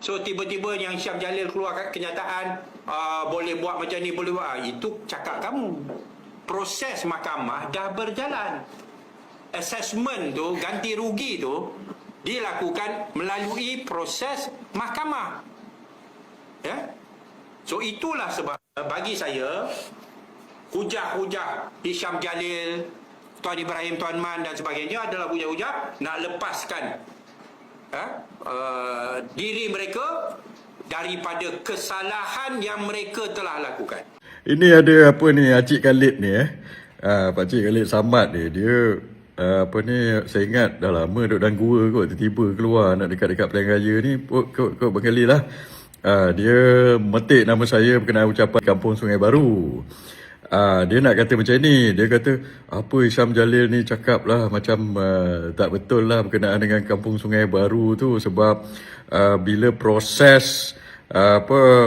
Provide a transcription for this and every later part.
So tiba-tiba yang Syam Jalil keluar kenyataan boleh buat macam ni, boleh buat. Itu cakap kamu. Proses mahkamah dah berjalan. Assessment tu, ganti rugi tu dilakukan melalui proses mahkamah. Ya? So itulah sebab bagi saya hujah-hujah Syam Jalil, Tuan Ibrahim, Tuan Man dan sebagainya adalah hujah-hujah nak lepaskan diri mereka daripada kesalahan yang mereka telah lakukan. Ini ada apa ni, Pakcik Khalid ni Pakcik Khalid Samad ni, dia apa ni, saya ingat dah lama duduk dalam gua kot, tiba-tiba keluar nak dekat-dekat Pilihan Raya ni kot berkali lah. Dia metik nama saya berkenaan ucapan Kampung Sungai Baru. Dia nak kata macam ni, dia kata apa Syam Jalil ni cakap lah macam tak betul lah berkenaan dengan Kampung Sungai Baru tu, sebab bila proses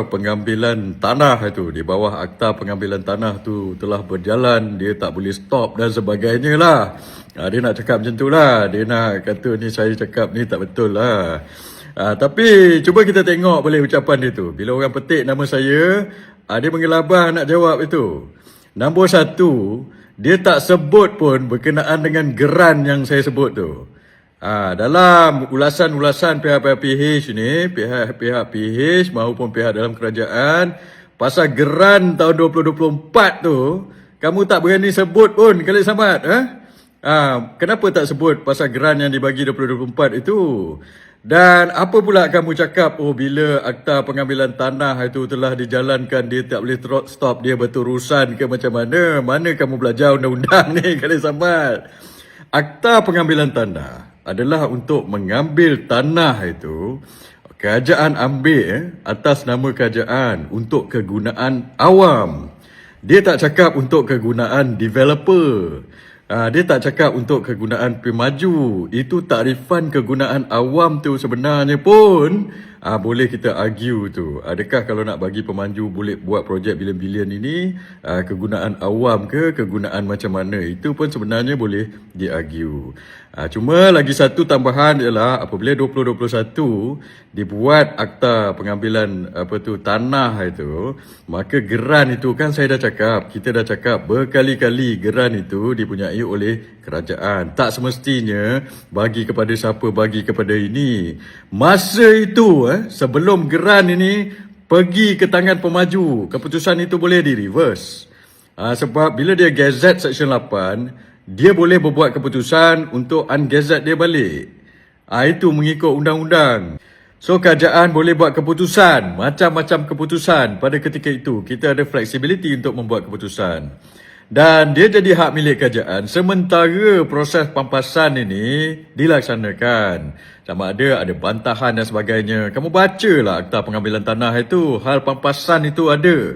pengambilan tanah itu di bawah Akta Pengambilan Tanah tu telah berjalan, dia tak boleh stop dan sebagainya lah. Dia nak cakap macam tu lah, dia nak kata ni saya cakap ni tak betul lah. Tapi cuba kita tengok boleh ucapan dia tu. Bila orang petik nama saya, dia mengelabah nak jawab itu. Nombor satu, dia tak sebut pun berkenaan dengan geran yang saya sebut tu. Dalam ulasan-ulasan pihak-pihak PH ni, pihak-pihak PH maupun pihak dalam kerajaan, pasal geran tahun 2024 tu, kamu tak berani sebut pun, Khalid Samad. Kenapa tak sebut pasal geran yang dibagi 2024 itu? Dan apa pula kamu cakap, bila Akta Pengambilan Tanah itu telah dijalankan, dia tak boleh stop, dia berterusan ke macam mana? Mana kamu belajar undang-undang ni, Khalid Samad? Akta Pengambilan Tanah adalah untuk mengambil tanah itu, kerajaan ambil atas nama kerajaan untuk kegunaan awam. Dia tak cakap untuk kegunaan developer. Dia tak cakap untuk kegunaan pemaju. Itu takrifan kegunaan awam tu sebenarnya pun boleh kita argue tu. Adakah kalau nak bagi pemanju boleh buat projek bilion-bilion ini, kegunaan awam ke kegunaan macam mana? Itu pun sebenarnya boleh diargue. Cuma lagi satu tambahan ialah apabila 2021 dibuat Akta Pengambilan tanah itu, maka geran itu kan saya dah cakap, kita dah cakap berkali-kali, geran itu dipunyai oleh kerajaan. Tak semestinya bagi kepada siapa, bagi kepada ini. Masa itu sebelum geran ini pergi ke tangan pemaju, keputusan itu boleh di-reverse. Sebab bila dia gazette Section 8, dia boleh berbuat keputusan untuk ungazette dia balik. Itu mengikut undang-undang. So kerajaan boleh buat keputusan, macam-macam keputusan pada ketika itu. Kita ada flexibility untuk membuat keputusan. Dan dia jadi hak milik kerajaan sementara proses pampasan ini dilaksanakan. Sama ada bantahan dan sebagainya. Kamu bacalah Akta Pengambilan Tanah itu, hal pampasan itu ada.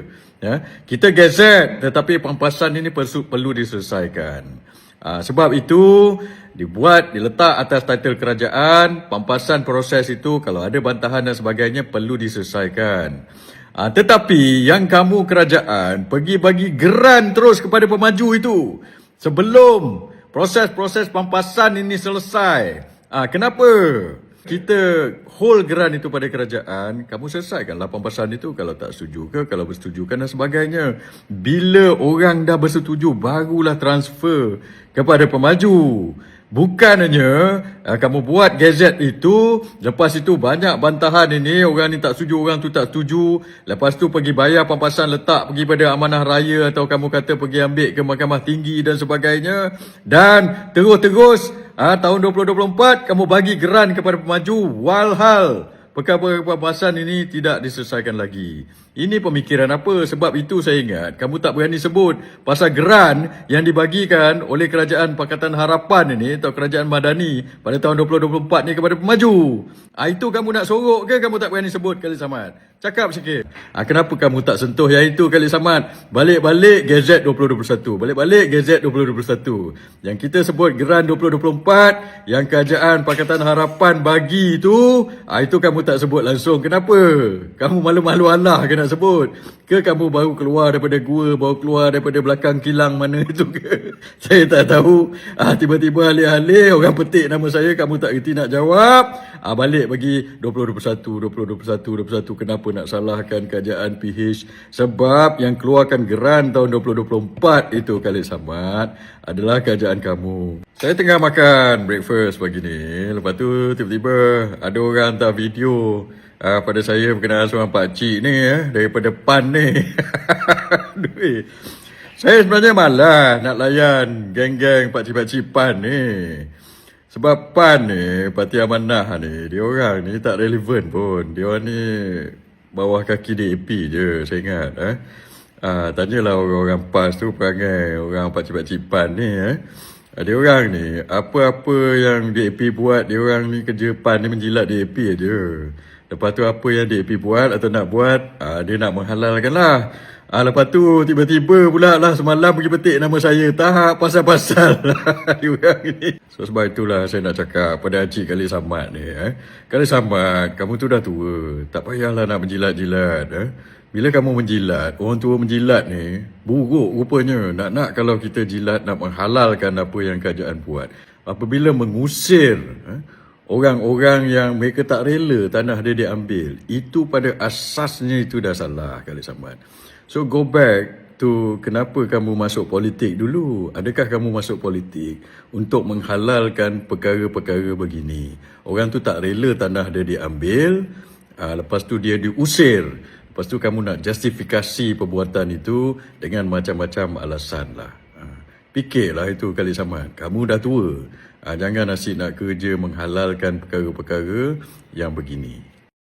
Kita gazette, tetapi pampasan ini perlu diselesaikan. Sebab itu diletak atas title kerajaan, pampasan proses itu kalau ada bantahan dan sebagainya perlu diselesaikan. Tetapi yang kamu kerajaan pergi bagi geran terus kepada pemaju itu sebelum proses-proses pampasan ini selesai. Kenapa? Kita hold geran itu pada kerajaan, kamu selesaikanlah pampasan itu kalau tak setuju ke, kalau bersetujukan dan sebagainya. Bila orang dah bersetuju, barulah transfer kepada pemaju. Bukan hanya kamu buat gazette itu, lepas itu banyak bantahan ini, orang ni tak setuju, orang tu tak setuju, lepas tu pergi bayar pampasan, letak pergi pada Amanah Raya atau kamu kata pergi ambil ke Mahkamah Tinggi dan sebagainya, dan terus-terus tahun 2024 kamu bagi geran kepada pemaju, walhal perkara pampasan ini tidak diselesaikan lagi. Ini pemikiran apa? Sebab itu saya ingat kamu tak berani sebut pasal geran yang dibagikan oleh Kerajaan Pakatan Harapan ini atau Kerajaan Madani pada tahun 2024 ni kepada pemaju. Itu kamu nak sorok ke kamu tak berani sebut, Khalid Samad? Cakap sikit. Kenapa kamu tak sentuh yang itu Khalid Samad? Balik-balik GZ 2021. Balik-balik GZ 2021. Yang kita sebut Geran 2024, yang Kerajaan Pakatan Harapan bagi itu kamu tak sebut langsung. Kenapa? Kamu malu-malu Allah ke nak sebut? Ke kamu baru keluar daripada gua, baru keluar daripada belakang kilang mana itu ke? Saya tak tahu. Tiba-tiba alih-alih orang petik nama saya, kamu tak reti nak jawab. Balik bagi 2021. Kenapa nak salahkan kerajaan PH? Sebab yang keluarkan geran tahun 2024 itu Khalid Samad adalah kerajaan kamu. Saya tengah makan breakfast pagi ni. Lepas tu tiba-tiba ada orang hantar video pada saya berkenaan seorang pakcik ni daripada PAN ni. Aduh. Saya sebenarnya malas nak layan geng-geng pakcik-pakcik PAN ni. Sebab PAN ni, Parti Amanah ni, dia orang ni tak relevan pun. Dia orang ni bawah kaki DAP je, saya ingat. Tanyalah orang-orang PAS tu perangai orang pakcik-pakcik PAN ni. Dia orang ni, apa-apa yang DAP buat, dia orang ni kerja PAN ni menjilat DAP je. Lepas tu apa yang DAP buat atau nak buat, dia nak menghalalkan lah. Lepas tu tiba-tiba pula lah semalam pergi petik nama saya. Tak pasal-pasal dia orang ni. So sebab itulah saya nak cakap pada Encik Khalid Samad ni. Khalid Samad, kamu tu dah tua. Tak payahlah nak menjilat-jilat. Bila kamu menjilat, orang tua menjilat ni buruk rupanya. Nak-nak kalau kita jilat nak menghalalkan apa yang kerajaan buat. Apabila mengusir orang-orang yang mereka tak rela tanah dia diambil, itu pada asasnya itu dah salah Khalid Samad. So go back to kenapa kamu masuk politik dulu. Adakah kamu masuk politik untuk menghalalkan perkara-perkara begini? Orang tu tak rela tanah dia diambil, lepas tu dia diusir. Lepas tu kamu nak justifikasi perbuatan itu dengan macam-macam alasan lah. Fikirlah itu Khalid Samad. Kamu dah tua. Jangan asyik nak kerja menghalalkan perkara-perkara yang begini.